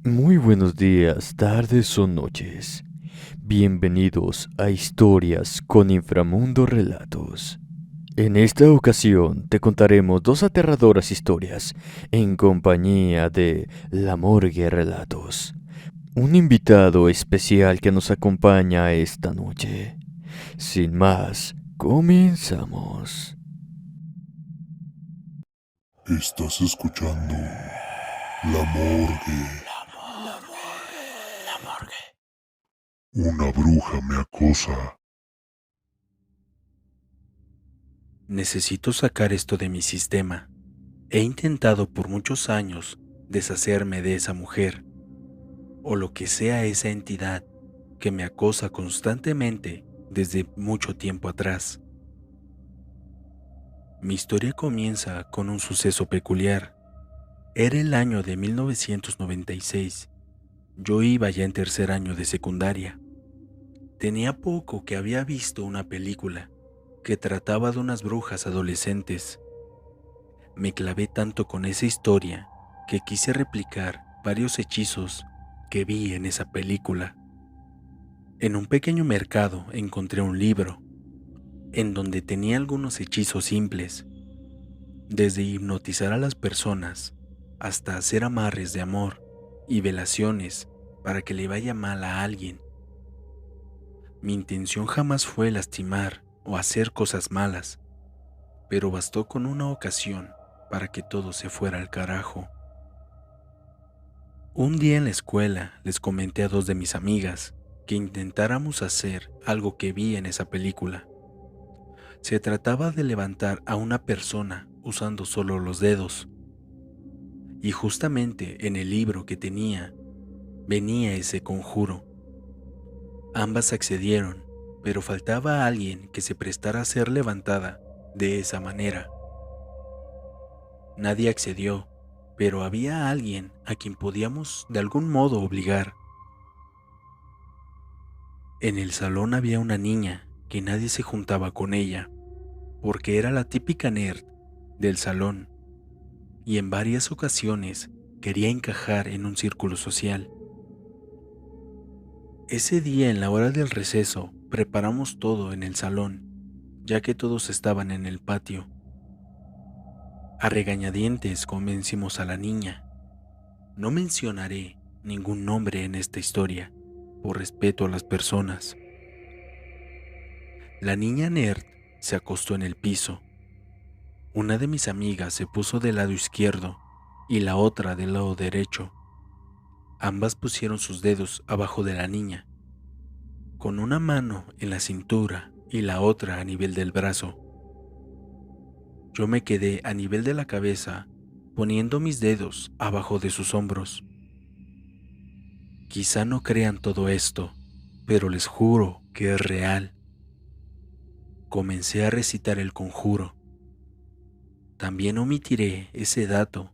Muy buenos días, tardes o noches. Bienvenidos a Historias con Inframundo Relatos. En esta ocasión te contaremos dos aterradoras historias en compañía de La Morgue Relatos, un invitado especial que nos acompaña esta noche. Sin más, comenzamos. Estás escuchando La Morgue. Una bruja me acosa. Necesito sacar esto de mi sistema. He intentado por muchos años deshacerme de esa mujer, o lo que sea esa entidad que me acosa constantemente desde mucho tiempo atrás. Mi historia comienza con un suceso peculiar. Era el año de 1996. Yo iba ya en tercer año de secundaria. Tenía poco que había visto una película que trataba de unas brujas adolescentes. Me clavé tanto con esa historia que quise replicar varios hechizos que vi en esa película. En un pequeño mercado encontré un libro en donde tenía algunos hechizos simples, desde hipnotizar a las personas hasta hacer amarres de amor y velaciones para que le vaya mal a alguien. Mi intención jamás fue lastimar o hacer cosas malas, pero bastó con una ocasión para que todo se fuera al carajo. Un día en la escuela les comenté a dos de mis amigas que intentáramos hacer algo que vi en esa película. Se trataba de levantar a una persona usando solo los dedos. Y justamente en el libro que tenía venía ese conjuro. Ambas accedieron, pero faltaba alguien que se prestara a ser levantada de esa manera. Nadie accedió, pero había alguien a quien podíamos de algún modo obligar. En el salón había una niña que nadie se juntaba con ella, porque era la típica nerd del salón, y en varias ocasiones quería encajar en un círculo social. Ese día en la hora del receso preparamos todo en el salón, ya que todos estaban en el patio. A regañadientes convencimos a la niña. No mencionaré ningún nombre en esta historia, por respeto a las personas. La niña nerd se acostó en el piso. Una de mis amigas se puso del lado izquierdo y la otra del lado derecho. Ambas pusieron sus dedos abajo de la niña, con una mano en la cintura y la otra a nivel del brazo. Yo me quedé a nivel de la cabeza, poniendo mis dedos abajo de sus hombros. Quizá no crean todo esto, pero les juro que es real. Comencé a recitar el conjuro. También omitiré ese dato,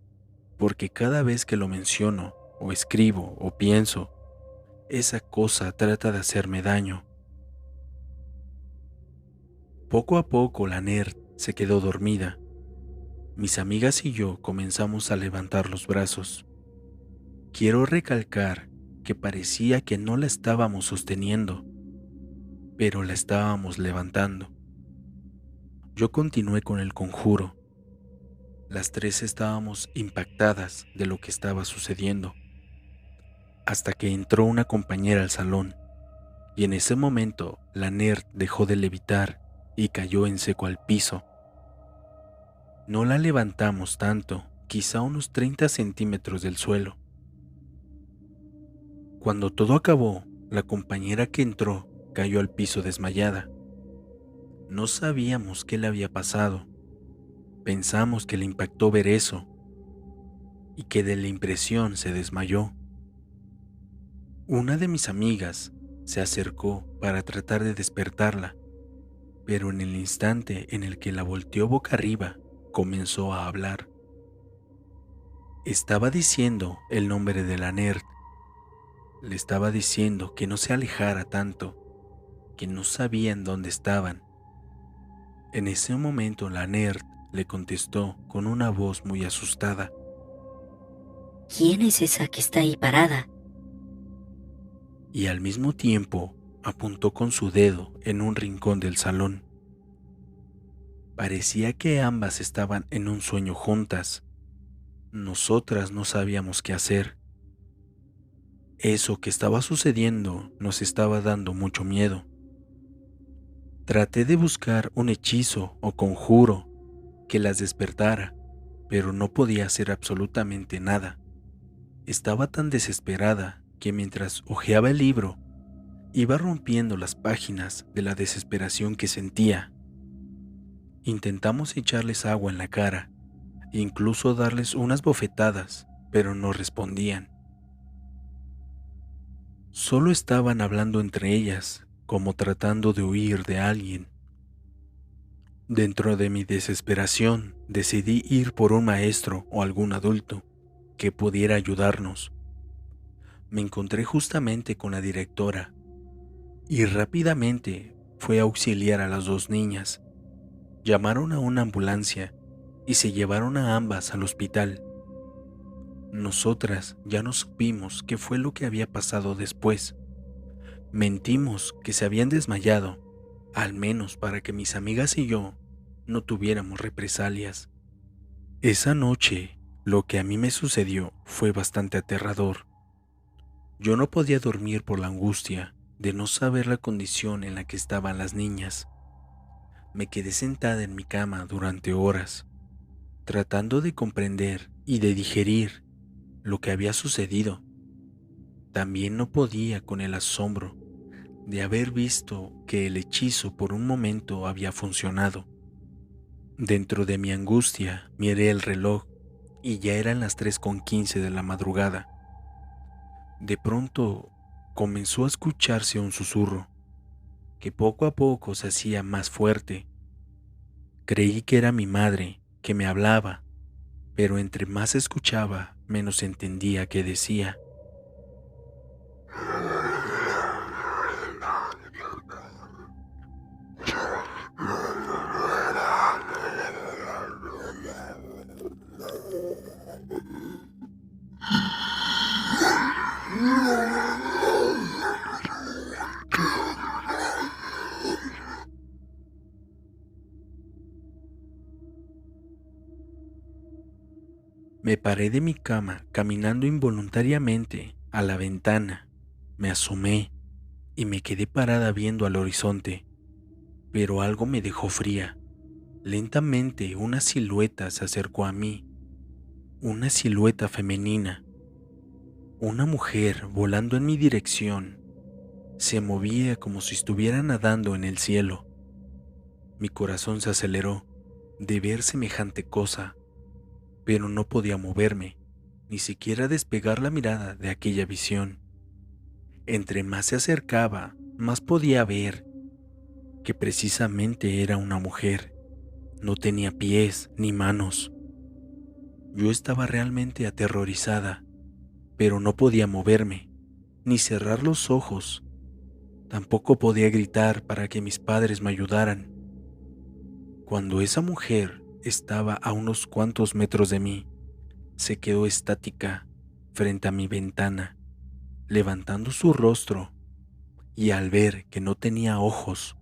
porque cada vez que lo menciono, o escribo, o pienso, esa cosa trata de hacerme daño. Poco a poco la nerd se quedó dormida. Mis amigas y yo comenzamos a levantar los brazos. Quiero recalcar que parecía que no la estábamos sosteniendo, pero la estábamos levantando. Yo continué con el conjuro. Las tres estábamos impactadas de lo que estaba sucediendo, hasta que entró una compañera al salón, y en ese momento la nerd dejó de levitar y cayó en seco al piso. No la levantamos tanto, quizá unos 30 centímetros del suelo. Cuando todo acabó, la compañera que entró cayó al piso desmayada. No sabíamos qué le había pasado. Pensamos que le impactó ver eso y que de la impresión se desmayó. Una de mis amigas se acercó para tratar de despertarla, pero en el instante en el que la volteó boca arriba, comenzó a hablar. Estaba diciendo el nombre de la nerd. Le estaba diciendo que no se alejara tanto, que no sabían dónde estaban. En ese momento la nerd le contestó con una voz muy asustada. ¿Quién es esa que está ahí parada? Y al mismo tiempo apuntó con su dedo en un rincón del salón. Parecía que ambas estaban en un sueño juntas. Nosotras no sabíamos qué hacer. Eso que estaba sucediendo nos estaba dando mucho miedo. Traté de buscar un hechizo o conjuro que las despertara, pero no podía hacer absolutamente nada. Estaba tan desesperada que mientras hojeaba el libro, iba rompiendo las páginas de la desesperación que sentía. Intentamos echarles agua en la cara, e incluso darles unas bofetadas, pero no respondían. Solo estaban hablando entre ellas, como tratando de huir de alguien. Dentro de mi desesperación, decidí ir por un maestro o algún adulto que pudiera ayudarnos. Me encontré justamente con la directora y rápidamente fue a auxiliar a las dos niñas. Llamaron a una ambulancia y se llevaron a ambas al hospital. Nosotras ya no supimos qué fue lo que había pasado después. Mentimos que se habían desmayado, al menos para que mis amigas y yo no tuviéramos represalias. Esa noche, lo que a mí me sucedió fue bastante aterrador. Yo no podía dormir por la angustia de no saber la condición en la que estaban las niñas. Me quedé sentada en mi cama durante horas, tratando de comprender y de digerir lo que había sucedido. También no podía con el asombro de haber visto que el hechizo por un momento había funcionado. Dentro de mi angustia miré el reloj y ya eran las 3:15 de la madrugada. De pronto comenzó a escucharse un susurro que poco a poco se hacía más fuerte. Creí que era mi madre que me hablaba, pero entre más escuchaba, menos entendía qué decía. Me paré de mi cama caminando involuntariamente a la ventana. Me asomé y me quedé parada viendo al horizonte, pero algo me dejó fría. Lentamente una silueta se acercó a mí, una silueta femenina, una mujer volando en mi dirección. Se movía como si estuviera nadando en el cielo. Mi corazón se aceleró de ver semejante cosa, pero no podía moverme, ni siquiera despegar la mirada de aquella visión. Entre más se acercaba, más podía ver que precisamente era una mujer. No tenía pies ni manos. Yo estaba realmente aterrorizada, pero no podía moverme, ni cerrar los ojos. Tampoco podía gritar para que mis padres me ayudaran. Cuando esa mujer estaba a unos cuantos metros de mí, se quedó estática frente a mi ventana, levantando su rostro, y al ver que no tenía ojos,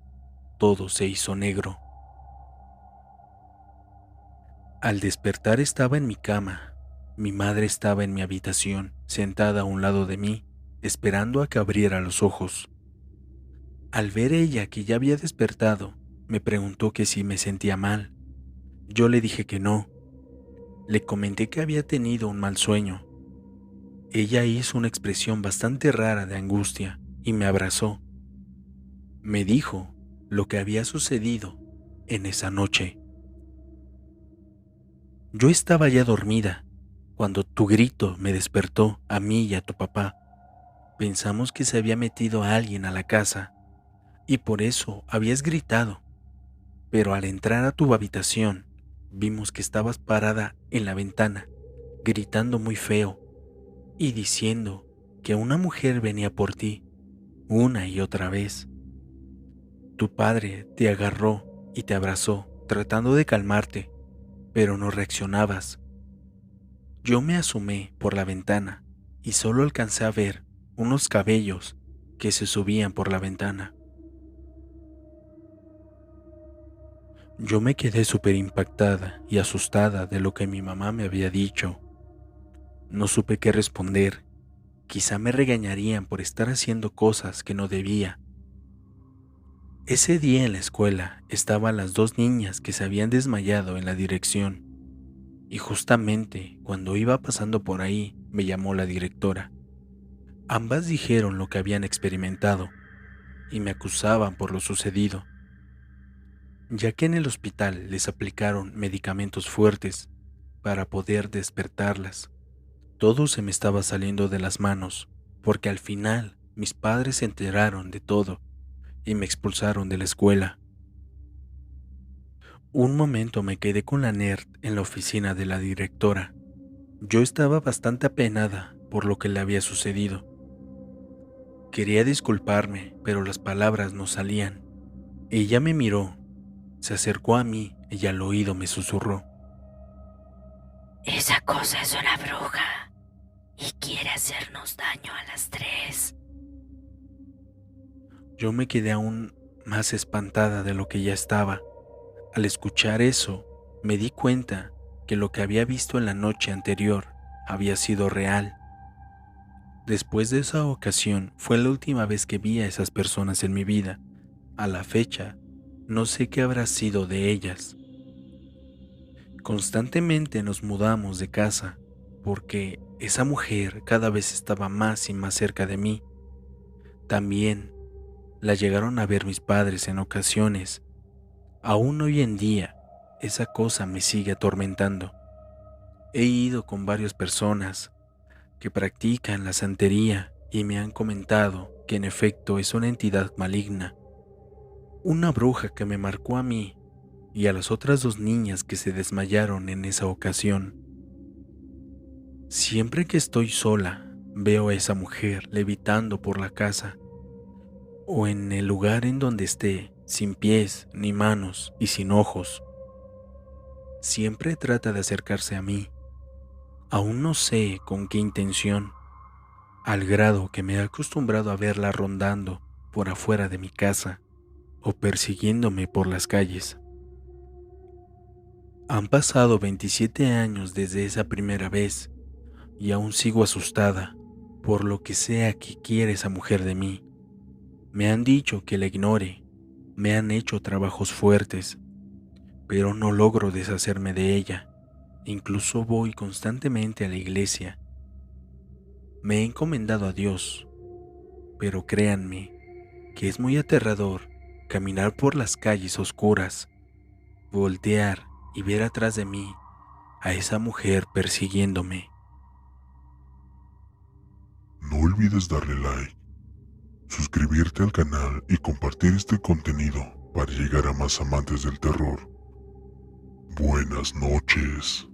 todo se hizo negro. Al despertar estaba en mi cama. Mi madre estaba en mi habitación, sentada a un lado de mí, esperando a que abriera los ojos. Al ver ella que ya había despertado, me preguntó que si me sentía mal. Yo le dije que no. Le comenté que había tenido un mal sueño. Ella hizo una expresión bastante rara de angustia y me abrazó. Me dijo lo que había sucedido en esa noche. Yo estaba ya dormida cuando tu grito me despertó a mí y a tu papá. Pensamos que se había metido alguien a la casa y por eso habías gritado, pero al entrar a tu habitación vimos que estabas parada en la ventana, gritando muy feo y diciendo que una mujer venía por ti una y otra vez. Tu padre te agarró y te abrazó, tratando de calmarte, pero no reaccionabas. Yo me asomé por la ventana y solo alcancé a ver unos cabellos que se subían por la ventana. Yo me quedé súper impactada y asustada de lo que mi mamá me había dicho. No supe qué responder. Quizá me regañarían por estar haciendo cosas que no debía. Ese día en la escuela estaban las dos niñas que se habían desmayado en la dirección, y justamente cuando iba pasando por ahí me llamó la directora. Ambas dijeron lo que habían experimentado y me acusaban por lo sucedido, ya que en el hospital les aplicaron medicamentos fuertes para poder despertarlas. Todo se me estaba saliendo de las manos, porque al final mis padres se enteraron de todo y me expulsaron de la escuela. Un momento me quedé con la nerd en la oficina de la directora. Yo estaba bastante apenada por lo que le había sucedido. Quería disculparme, pero las palabras no salían. Ella me miró, se acercó a mí y al oído me susurró. Esa cosa es una bruja y quiere hacernos daño a las tres. Yo me quedé aún más espantada de lo que ya estaba. Al escuchar eso, me di cuenta que lo que había visto en la noche anterior había sido real. Después de esa ocasión fue la última vez que vi a esas personas en mi vida. A la fecha, no sé qué habrá sido de ellas. Constantemente nos mudamos de casa porque esa mujer cada vez estaba más y más cerca de mí. También la llegaron a ver mis padres en ocasiones. Aún hoy en día, esa cosa me sigue atormentando. He ido con varias personas que practican la santería y me han comentado que en efecto es una entidad maligna, una bruja que me marcó a mí y a las otras dos niñas que se desmayaron en esa ocasión. Siempre que estoy sola, veo a esa mujer levitando por la casa o en el lugar en donde esté, sin pies ni manos y sin ojos. Siempre trata de acercarse a mí. Aún no sé con qué intención, al grado que me he acostumbrado a verla rondando por afuera de mi casa o persiguiéndome por las calles. Han pasado 27 años desde esa primera vez y aún sigo asustada por lo que sea que quiere esa mujer de mí. Me han dicho que la ignore, me han hecho trabajos fuertes, pero no logro deshacerme de ella. Incluso voy constantemente a la iglesia. Me he encomendado a Dios, pero créanme que es muy aterrador caminar por las calles oscuras, voltear y ver atrás de mí a esa mujer persiguiéndome. No olvides darle like, suscribirte al canal y compartir este contenido para llegar a más amantes del terror. Buenas noches.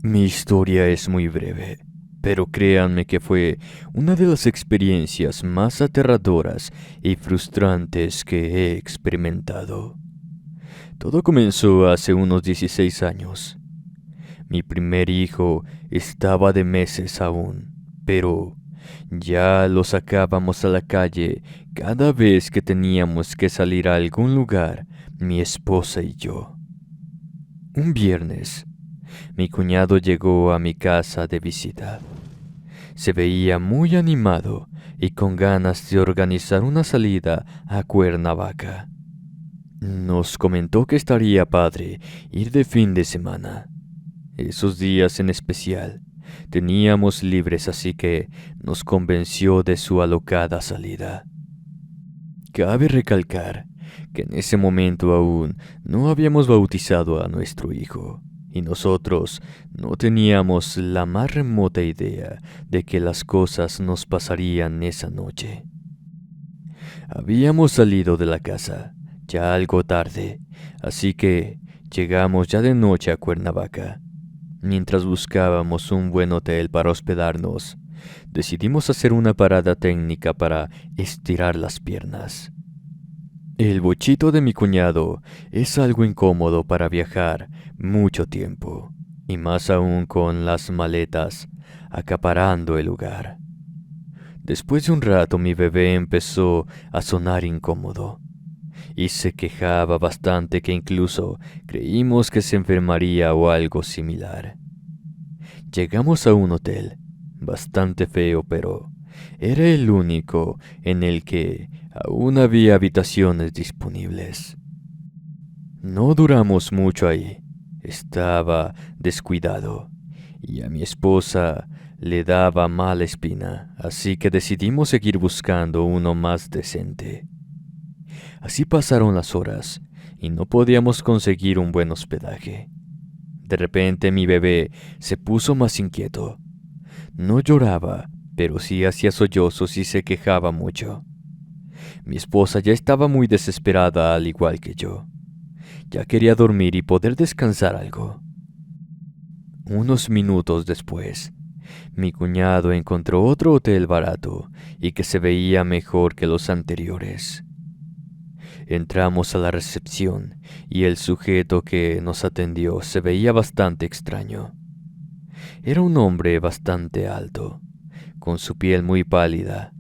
Mi historia es muy breve, pero créanme que fue una de las experiencias más aterradoras y frustrantes que he experimentado. Todo comenzó hace unos 16 años. Mi primer hijo estaba de meses aún, pero ya lo sacábamos a la calle cada vez que teníamos que salir a algún lugar, mi esposa y yo. Un viernes, mi cuñado llegó a mi casa de visita. Se veía muy animado y con ganas de organizar una salida a Cuernavaca. Nos comentó que estaría padre ir de fin de semana. Esos días en especial teníamos libres, así que nos convenció de su alocada salida. Cabe recalcar que en ese momento aún no habíamos bautizado a nuestro hijo, y nosotros no teníamos la más remota idea de que las cosas nos pasarían esa noche. Habíamos salido de la casa ya algo tarde, así que llegamos ya de noche a Cuernavaca. Mientras buscábamos un buen hotel para hospedarnos, decidimos hacer una parada técnica para estirar las piernas. El bochito de mi cuñado es algo incómodo para viajar mucho tiempo, y más aún con las maletas acaparando el lugar. Después de un rato mi bebé empezó a sonar incómodo y se quejaba bastante que incluso creímos que se enfermaría o algo similar. Llegamos a un hotel, bastante feo, pero era el único en el que aún había habitaciones disponibles. No duramos mucho ahí, estaba descuidado y a mi esposa le daba mala espina, así que decidimos seguir buscando uno más decente. Así pasaron las horas y no podíamos conseguir un buen hospedaje. De repente mi bebé se puso más inquieto. No lloraba, pero sí hacía sollozos y se quejaba mucho. Mi esposa ya estaba muy desesperada, al igual que yo. Ya quería dormir y poder descansar algo. Unos minutos después, mi cuñado encontró otro hotel barato y que se veía mejor que los anteriores. Entramos a la recepción y el sujeto que nos atendió se veía bastante extraño. Era un hombre bastante alto, con su piel muy pálida.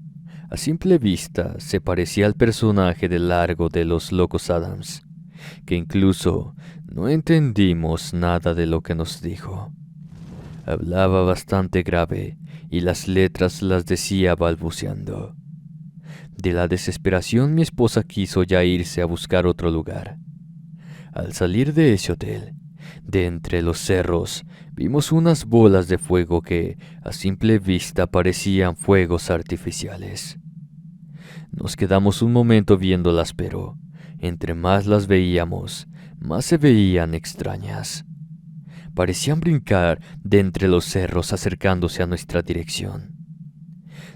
A simple vista se parecía al personaje de Largo de los Locos Adams, que incluso no entendimos nada de lo que nos dijo. Hablaba bastante grave y las letras las decía balbuceando. De la desesperación mi esposa quiso ya irse a buscar otro lugar. Al salir de ese hotel, de entre los cerros, vimos unas bolas de fuego que a simple vista parecían fuegos artificiales. Nos quedamos un momento viéndolas, pero entre más las veíamos, más se veían extrañas. Parecían brincar de entre los cerros acercándose a nuestra dirección.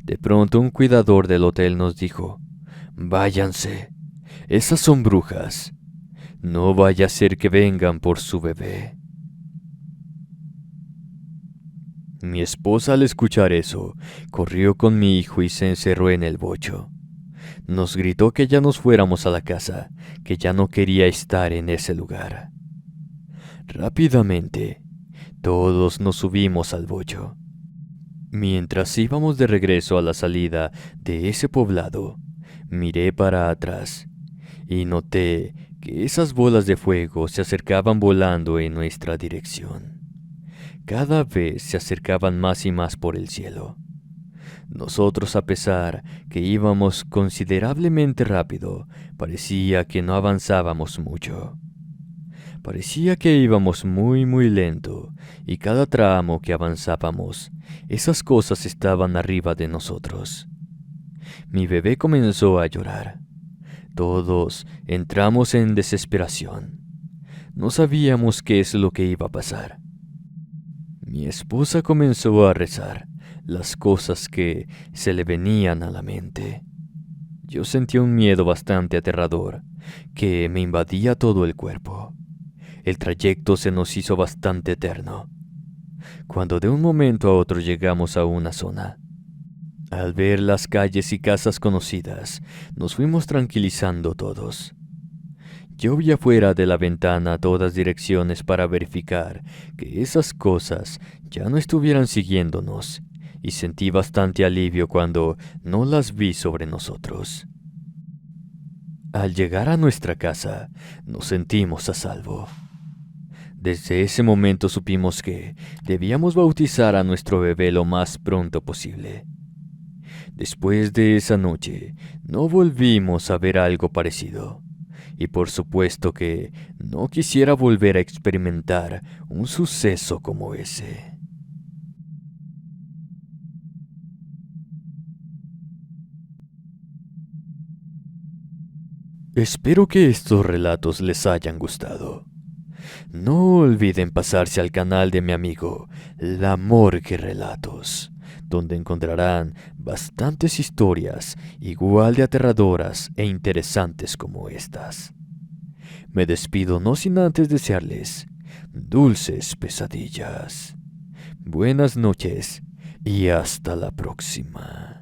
De pronto un cuidador del hotel nos dijo: «Váyanse, esas son brujas. No vaya a ser que vengan por su bebé». Mi esposa, al escuchar eso, corrió con mi hijo y se encerró en el bocho. Nos gritó que ya nos fuéramos a la casa, que ya no quería estar en ese lugar. Rápidamente, todos nos subimos al bocho. Mientras íbamos de regreso a la salida de ese poblado, miré para atrás y noté que esas bolas de fuego se acercaban volando en nuestra dirección. Cada vez se acercaban más y más por el cielo. Nosotros, a pesar que íbamos considerablemente rápido, parecía que no avanzábamos mucho. Parecía que íbamos muy lento, y cada tramo que avanzábamos, esas cosas estaban arriba de nosotros. Mi bebé comenzó a llorar. Todos entramos en desesperación. No sabíamos qué es lo que iba a pasar. Mi esposa comenzó a rezar las cosas que se le venían a la mente. Yo sentía un miedo bastante aterrador que me invadía todo el cuerpo. El trayecto se nos hizo bastante eterno, cuando de un momento a otro llegamos a una zona. Al ver las calles y casas conocidas, nos fuimos tranquilizando todos. Yo vi afuera de la ventana a todas direcciones para verificar que esas cosas ya no estuvieran siguiéndonos, y sentí bastante alivio cuando no las vi sobre nosotros. Al llegar a nuestra casa, nos sentimos a salvo. Desde ese momento supimos que debíamos bautizar a nuestro bebé lo más pronto posible. Después de esa noche, no volvimos a ver algo parecido. Y por supuesto que no quisiera volver a experimentar un suceso como ese. Espero que estos relatos les hayan gustado. No olviden pasarse al canal de mi amigo La Morgue Relatos, donde encontrarán bastantes historias igual de aterradoras e interesantes como estas. Me despido no sin antes desearles dulces pesadillas. Buenas noches y hasta la próxima.